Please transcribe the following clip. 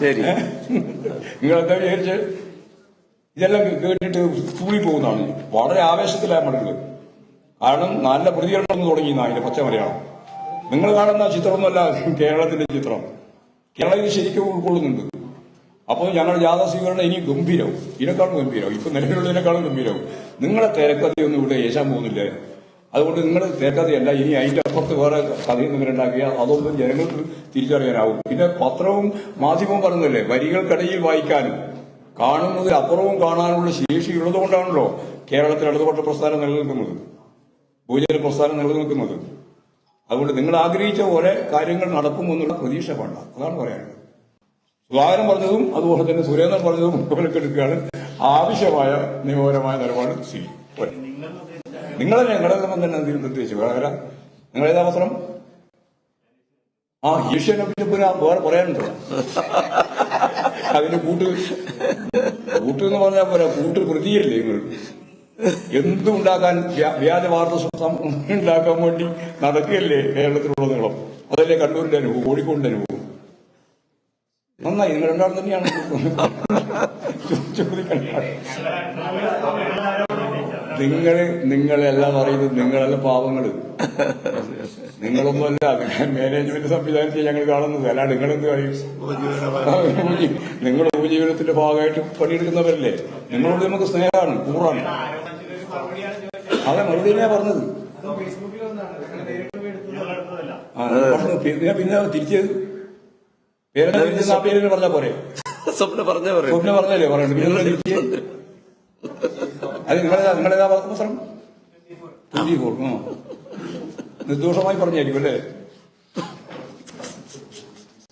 ശരി. നിങ്ങളെന്താ വിചാരിച്ച് ഇതെല്ലാം കേട്ടിട്ട് തൂളിപ്പോകുന്നതാണ്. വളരെ ആവേശത്തിലാണ് മടങ്ങുന്നത്. കാരണം നല്ല പ്രതികരണം തുടങ്ങി അതിന്റെ പച്ച മലയാളം. നിങ്ങൾ കാണുന്ന ചിത്രമൊന്നുമല്ല കേരളത്തിന്റെ ചിത്രം. കേരളം ഇത് ശരിക്കും ഉൾക്കൊള്ളുന്നുണ്ട്. അപ്പോൾ ഞങ്ങളുടെ ജാഥ സ്വീകരണം ഇനി ഗംഭീരവും, ഇതിനേക്കാളും ഗംഭീരവും, ഇപ്പൊ നിലവിലുള്ളതിനേക്കാളും ഗംഭീരവും. നിങ്ങളെ തിരക്കഥയൊന്നും ഇവിടെ ഏശാൻ പോകുന്നില്ല. അതുകൊണ്ട് നിങ്ങൾ തിരക്കഥയല്ല, ഇനി അതിന്റെ അപ്പുറത്ത് വേറെ കഥയും നിങ്ങളുണ്ടാക്കിയാൽ അതൊന്നും ജനങ്ങൾക്ക് തിരിച്ചറിയാനാവും. പിന്നെ പത്രവും മാധ്യമവും പറഞ്ഞതല്ലേ, വരികൾക്കിടയിൽ വായിക്കാനും കാണുന്നതിൽ അപ്പുറവും കാണാനുള്ള ശേഷി ഉള്ളതുകൊണ്ടാണല്ലോ കേരളത്തിൽ ഇടതുപക്ഷ പ്രസ്ഥാനം നിലനിൽക്കുന്നത്, ഭൂജന പ്രസ്ഥാനം നിലനിൽക്കുന്നത്. അതുകൊണ്ട് നിങ്ങൾ ആഗ്രഹിച്ച പോലെ കാര്യങ്ങൾ നടക്കുമെന്നുള്ള പ്രതീക്ഷ വേണ്ട. അതാണ് പറയാനുള്ളത്. സുധാകരൻ പറഞ്ഞതും അതുപോലെ തന്നെ സുരേന്ദ്രൻ പറഞ്ഞതും എടുക്കുകയാണ്. ആവശ്യമായ നിയമപരമായ നിലപാട് സ്വീകരിക്കും. നിങ്ങളല്ലേ നിങ്ങളെല്ലാം തന്നെ നിർദ്ദേശിച്ചു. വേറെ നിങ്ങളേതാ പത്രം? ഈശ്വരനെ പിന്നെ വേറെ പറയാനുണ്ടോ? അതിന് കൂട്ട് എന്ന് പറഞ്ഞാൽ പോരാ, കൂട്ട് പ്രതിയല്ലേ നിങ്ങൾ? എന്തുണ്ടാക്കാൻ വ്യാജ വാർത്ത ഉണ്ടാക്കാൻ വേണ്ടി നടക്കുകയല്ലേ കേരളത്തിലുള്ളതോളം. അതല്ലേ കണ്ണൂരിന്റെ അനുഭവം, കോഴിക്കോടിന്റെ അനുഭവം. നന്നായി, നിങ്ങൾ രണ്ടാളും തന്നെയാണ് നിങ്ങളെല്ലാം പറയുന്നത്. നിങ്ങളെല്ലാം പാവങ്ങള്, നിങ്ങളൊന്നുമല്ല. മാനേജ്മെന്റ് സംവിധാനത്തിൽ ഞങ്ങൾ കാണുന്നത്. അല്ലാണ്ട് നിങ്ങളെന്ത് പറയും? നിങ്ങളുടെ ഉപജീവനത്തിന്റെ ഭാഗമായിട്ട് പണിയെടുക്കുന്നവരല്ലേ. നിങ്ങളോട് നമുക്ക് സ്നേഹമാണ്, കൂറാണ്. അതെ, മറുപടി തന്നെയാ പറഞ്ഞത്. പിന്നെ തിരിച്ച് പേര് പറഞ്ഞാ പോരെ? സ്വപ്ന പറഞ്ഞല്ലേ പറയണ്ട. പിന്നെ തിരിച്ച് അത് നിങ്ങളേതാ പത്രം? നിർദോഷമായി പറഞ്ഞായിരിക്കും അല്ലേ?